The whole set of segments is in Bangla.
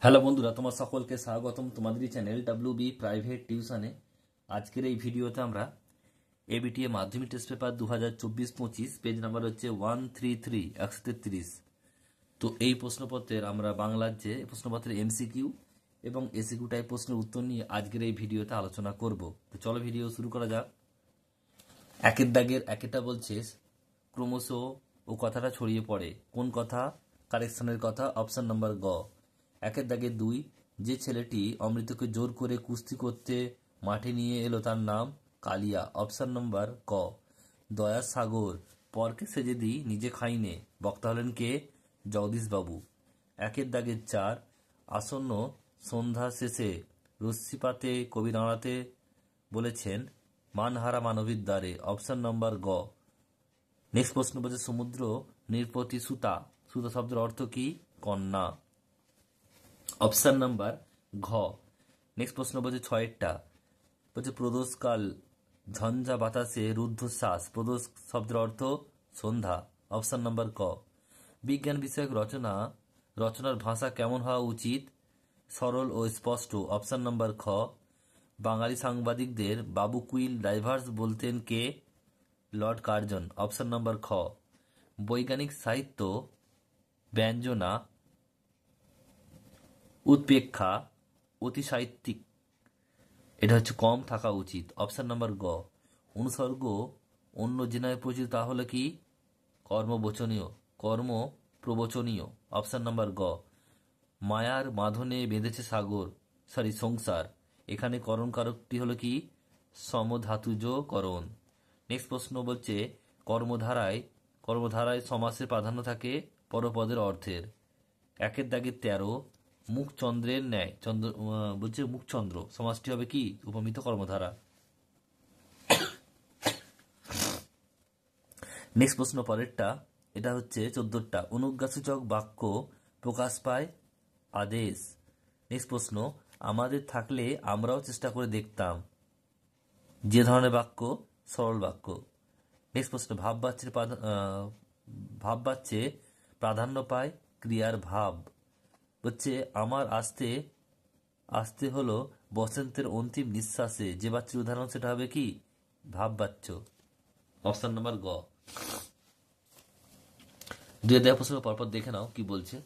হ্যালো বন্ধুরা, তোমার সকলকে স্বাগতম তোমাদেরই চ্যানেল WB প্রাইভেট টিউশনে। আজকের এই ভিডিওতে আমরা এবিটিএ মাধ্যমিক টেস্ট পেপার 2024-25 পেজ নাম্বার হচ্ছে 133 133। তো এই প্রশ্নপত্রের আমরা বাংলার যে প্রশ্নপত্রের এমসিকিউ এবং এসিকিউ টাইপ প্রশ্নের উত্তর নিয়ে আজকের এই ভিডিওতে আলোচনা করব। তো চলো ভিডিও শুরু করা যাক। একের দাগের একেরটা বলছে ক্রমশ ও কথাটা ছড়িয়ে পড়ে। কোন কথা? কারেকশনের কথা, অপশন নাম্বার গ। একের দাগে দুই, যে ছেলেটি অমৃতকে জোর করে কুস্তি করতে মাঠে নিয়ে এলো তার নাম কালিয়া, অপশন নাম্বার ক। দয়ার সাগর, পরকে সেজে দিই নিজে খাইনে, বক্তা হলেন কে? জগদীশবাবু। একের দাগের চার, আসন্ন সন্ধ্যা শেষে রশ্মিপাতে কবি দাঁড়াতে বলেছেন মানহারা মানবীর দ্বারে, অপশন নাম্বার গ। নেক্সট প্রশ্ন বলছে সমুদ্র নিরপতি সুতা, সুতা শব্দের অর্থ কি? কন্যা, অপশন নাম্বার ঘ। নেক্সট প্রশ্ন বলছে ছয়েরটা, বলছে প্রদোষকাল ঝঞ্ঝা বাতাসে রুদ্ধশ্বাস, প্রদোষ শব্দের অর্থ সন্ধ্যা, অপশন নাম্বার ক। বিজ্ঞান বিষয়ক রচনার ভাষা কেমন হওয়া উচিত? সরল ও স্পষ্ট, অপশন নাম্বার খ। বাঙালি সাংবাদিকদের বাবু কুইল ডাইভার্স বলতেন কে? লর্ড কার্জন, অপশন নাম্বার খ। বৈজ্ঞানিক সাহিত্য ব্যঞ্জনা, উৎপেক্ষা, অতিসাহিত্যিক, এটা হচ্ছে কম থাকা উচিত, অপশন নাম্বার গ। অনুসর্গ অন্য যে নামে পরিচিত তা হলো কি? কর্মবচনীয়, কর্ম প্রবচনীয়, অপশন নাম্বার গ। মায়ার বাঁধনে বেঁধেছে সংসার, এখানে করণ কারকটি হলো কি? সমধাতুজ করণ। নেক্সট প্রশ্ন বলছে কর্মধারায় সমাসের প্রাধান্য থাকে পরপদের অর্থের। একের দাগের 13, মুখচন্দ্রের ন্যায়, বলছে মুখচন্দ্র, সমাসটি হবে কি? উপমিত কর্মধারা। নেক্সট প্রশ্ন পরেরটা, এটা হচ্ছে 14টা, অনুজ্ঞাসূচক বাক্য প্রকাশ পায় আদেশ। নেক্সট প্রশ্ন, আমাদের থাকলে আমরাও চেষ্টা করে দেখতাম, যে ধরনের বাক্য? সরল বাক্য। নেক্সট প্রশ্ন, ভাববাচ্যে প্রাধান্য পায় ক্রিয়ার ভাব, হচ্ছে আমার আসতে আসতে হলো বসন্তের অন্তিম নিঃশ্বাসে, যে বাচ্চার উদাহরণ সেটা হবে কি? ভাববাচ্য, অপশন নাম্বার গ। দুই দাগের প্রশ্ন পরপর দেখে নাও কি বলছে।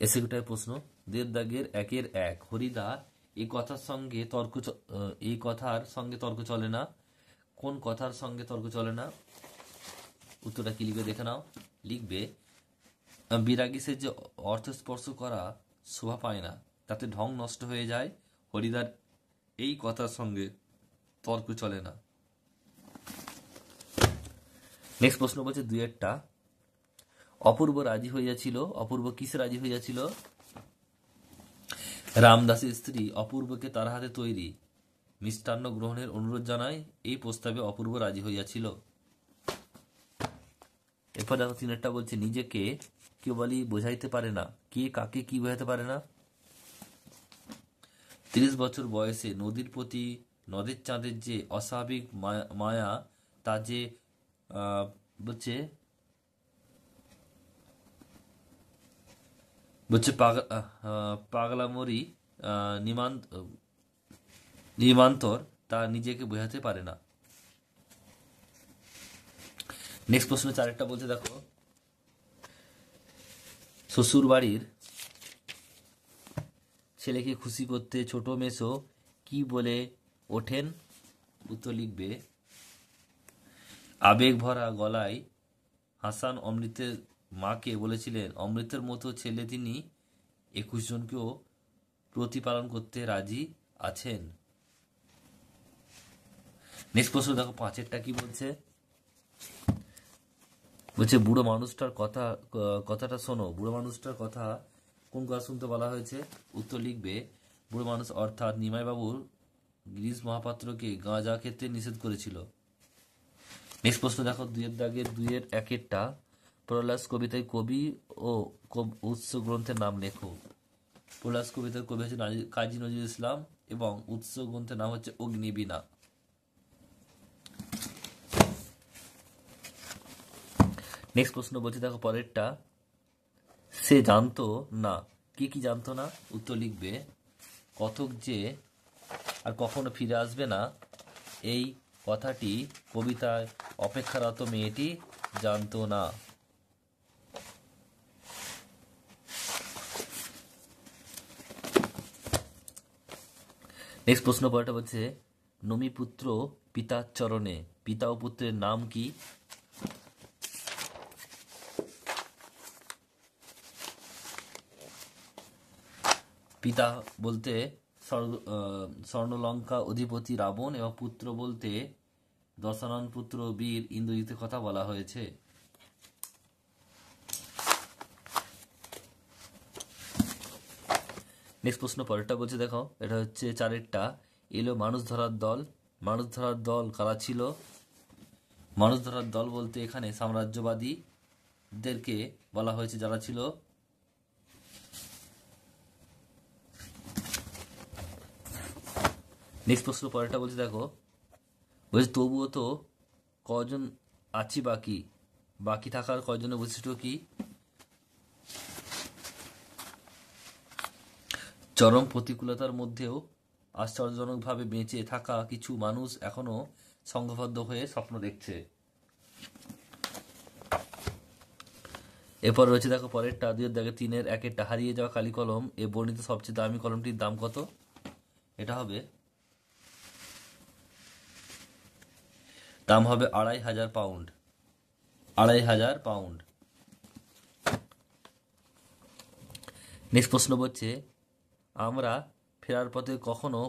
এসিকিউটার প্রশ্ন, দুই দাগের একের এক, হরিদা এই কথার সঙ্গে তর্ক চলে না। কোন কথার সঙ্গে তর্ক চলে না? উত্তরটা কি লিখবে দেখে নাও। লিখবে বিরাগীসের যে অর্থ স্পর্শ করা শোভা পায় না, তাতে ঢং নষ্ট হয়ে যায়, হরিদার এই কথার সঙ্গে তর্ক চলে না। নেক্সট প্রশ্ন বলছে দুইয়েরটা, অপূর্ব রাজি হইয়াছিল, অপূর্ব কিসে রাজি হইয়াছিল? রামদাসের স্ত্রী অপূর্বকে তার হাতে তৈরি মিষ্টান্ন গ্রহণের অনুরোধ জানায়, এই প্রস্তাবে অপূর্ব রাজি হইয়াছিল। এরপর দেখো তিনেরটা বলছে নিজেকে কেউ বলি বোঝাইতে পারে না, কে কাকে কি বোঝাতে পারে না? 30 বছর বয়সে নদীর প্রতি নদের চাঁদের যে অস্বাভাবিক মায়া, তা যে বলছে বলছে পাগলামরি নিমান্তর, তা নিজেকে বোঝাতে পারে না। নেক্সট প্রশ্ন চারেরটা বলছে দেখো, শ্বশুর বাড়ির ছেলেকে খুশি করতে ছোট মেসো কি বলে ওঠেন? উত্তর লিখবে আবেগ ভরা গলায় হাসান অমৃতের মাকে বলেছিলেন অমৃতের মতো ছেলে তিনি 21 জনকেও প্রতিপালন করতে রাজি আছেন। নেক্সট প্রশ্ন দেখো পাঁচেরটা কি বলছে। বলছে বুড়ো মানুষটার কথাটা শোনো, বুড়ো মানুষটার কথা কোন কথা শুনতে বলা হয়েছে? উত্তর লিখবে বুড়ো মানুষ অর্থাৎ নিমাইবাবুর গিরিশ মহাপাত্রকে গাঁজা খেতে নিষেধ করেছিল। নেক্সট প্রশ্ন দেখো দুইয়ের দাগের দুইয়ের একেরটা, প্রহ্লাস কবিতায় কবি ও উৎস গ্রন্থের নাম লেখো। প্রহ্লাস কবিতার কবি হচ্ছে কাজী নজরুল ইসলাম এবং উৎস গ্রন্থের নাম হচ্ছে অগ্নিবীণা। নেক্সট প্রশ্ন বলছে দেখো পরেরটা, সে জানতো না কি কি জানতো না? উত্তর লিখবে কতক যে আর কখনো ফিরে আসবে না, এই কথাটি কবিতায় অপেক্ষারত মেয়েটি জানতো না। নেক্সট প্রশ্ন পড়াটা বলছে নমি পুত্র পিতার চরণে, পিতা ও পুত্রের নাম কি? পিতা বলতে স্বর্ণলঙ্কা অধিপতি রাবণ এবং পুত্র বলতে দশানন পুত্র বীর ইন্দ্রজিতের কথা বলা হয়েছে। নেক্সট প্রশ্ন পরেরটা বলছে, দেখো এটা হচ্ছে 4-এরটা। এলো মানুষ ধরার দল, মানুষ ধরার দল কারা ছিল? মানুষ ধরার দল বলতে এখানে সাম্রাজ্যবাদীদেরকে বলা হয়েছে, যারা ছিল নেক্সট প্রশ্ন পরেরটা বলছে, দেখো বলছে তবুও তো কজন আছি বাকি, বাকি থাকার কজনের বৈশিষ্ট্য কি? চরম প্রতিকূলতার মধ্যেও আশ্চর্যজনকভাবে বেঁচে থাকা কিছু মানুষ এখনো সংঘবদ্ধ হয়ে স্বপ্ন দেখছে। এরপর রয়েছে দেখো পরেরটা 2-3-1 হারিয়ে যাওয়া কালি কলম এ বর্ণিত সবচেয়ে দামি কলমটির দাম কত? এটা হবে দাম হবে 2500 পাউন্ড। 2500 পাউন্ড। নেক্সট প্রশ্ন বলছে আমরা ফেরার পথে কখনো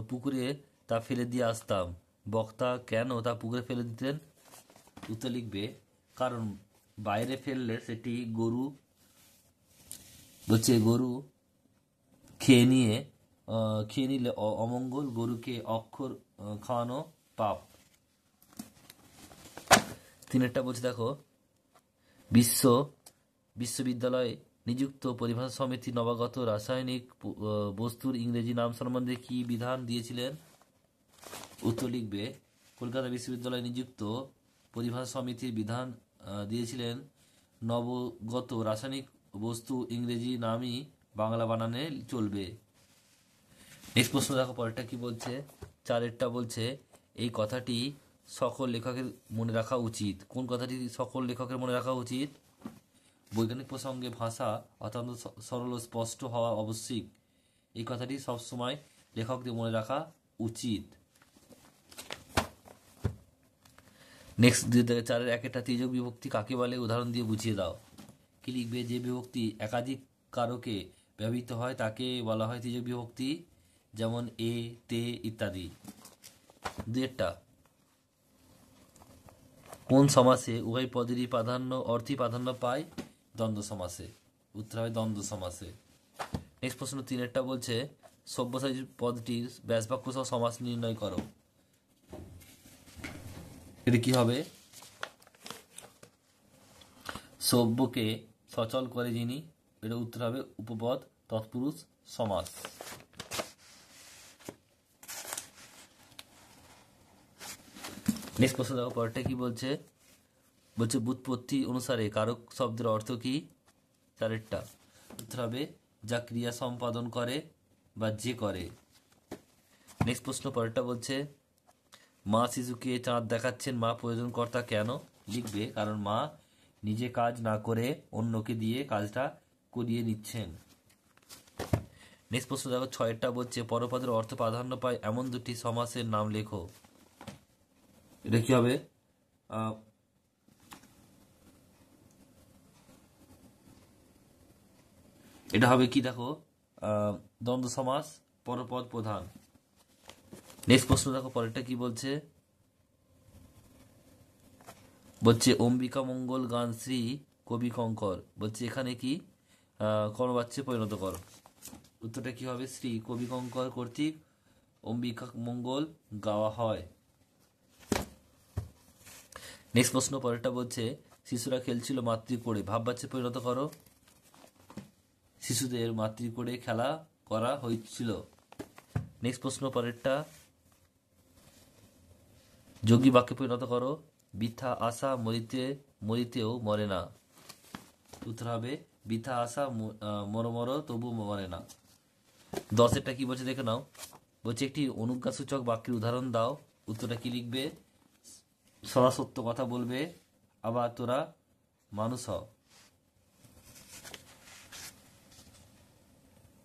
পুকুরে তা ফেলে দিয়ে আসতাম, বক্তা কেন তা পুকুরে ফেলে দিতেন? উত্তর লিখবে কারণ বাইরে ফেললে সেটি গরু খেয়ে নিলে অমঙ্গল, গরুকে অক্ষর খাওয়ানো পাপ। 3-এরটা বলছে দেখো বিশ্ববিদ্যালয়ে নিযুক্ত পরিভাষা সমিতি নবাগত রাসায়নিক বস্তুর ইংরেজি নাম সম্বন্ধে কি বিধান দিয়েছিলেন? উত্তর লিখবে কলকাতা বিশ্ববিদ্যালয়ে নিযুক্ত পরিভাষা সমিতির বিধান দিয়েছিলেন নবগত রাসায়নিক বস্তু ইংরেজি নামই বাংলা বানানে চলবে। নেক্সট প্রশ্ন দেখো পরেরটা কি বলছে। 4-এরটা বলছে এই কথাটি সকল লেখকের মনে রাখা উচিত। কোন কথাটি সকল লেখকের মনে রাখা উচিত? বৈজ্ঞানিক প্রসঙ্গে ভাষা অত্যন্ত সরল ও স্পষ্ট হওয়া আবশ্যিক, এই কথাটি সবসময় লেখকদের মনে রাখা উচিত। নেক্সট 4-1 তৃতীয় বিভক্তি কাকে বলে কাকে দিয়ে বুঝিয়ে দাও। কি লিখবে? যে বিভক্তি একাধিক কারকে ব্যবহৃত হয় তাকে বলা হয় তৃতীয় বিভক্তি, যেমন এ, তে ইত্যাদি। 2-টা কোন সমাসে উভয় পদেরই অর্থই প্রাধান্য পায়? দ্বন্দ্ব সমাসে। উত্তর হবে দ্বন্দ্ব সমাসে। নেক্সট প্রশ্ন 3-এরটা বলছে সব্যসাচী পদটির ব্যাসবাক্য সহ সমাস নির্ণয় করো। এটা কি হবে? সভ্যকে সচল করে যিনি, এটা উত্তর হবে উপপদ তৎপুরুষ সমাস। নেক্সট প্রশ্ন দেখো পরেরটা কি বলছে। ব্যুৎপত্তি অনুসারে কারক শব্দের অর্থ কি? 4-এরটা উত্তর হবে যা ক্রিয়া সম্পাদন করে বা যে করে। নেক্সট প্রশ্ন পরেরটা বলছে মা শিশুকে চাঁদ দেখাচ্ছেন, মা প্রয়োজন কর্তা কেন? লিখবে কারণ মা নিজে কাজ না করে অন্যকে দিয়ে কাজটা করিয়ে নিচ্ছেন। নেক্সট প্রশ্ন দেখো 6-এরটা বলছে পরপদের অর্থ প্রাধান্য পায় এমন দুটি সমাসের নাম লেখো। এটা কি হবে? এটা হবে কি দেখো দ্বন্দ্ব সমাস, পরপদ প্রধান। নেক্সট প্রশ্ন দেখো পরেরটা কি বলছে। অম্বিকা মঙ্গল গান শ্রী কবি কঙ্কর, বলছে এখানে কি কর্মবাচ্যে পরিণত করো। উত্তরটা কি হবে? শ্রী কবি কঙ্কর কর্তৃক অম্বিকা মঙ্গল গাওয়া হয়। নেক্সট প্রশ্ন পরেরটা বলছে শিশুরা খেলছিল মাতৃকোড়ে, ভাববাচ্যে পরিণত করো। শিশুদের মাতৃকোড়ে খেলা করা হয়েছিল। নেক্সট প্রশ্ন পরেরটা যোগী বাক্যে পরিণত করো। বৃথা আশা মরিতেও মরে না। উত্তর হবে বৃথা আশা মর তবু মরে না। 10-এরটা কি বলছে দেখে নাও। বলছে একটি অনুজ্ঞাসূচক বাক্যের উদাহরণ দাও। উত্তরটা কি লিখবে? সদা সত্য কথা বলবে, আবার তোরা মানুষ হ।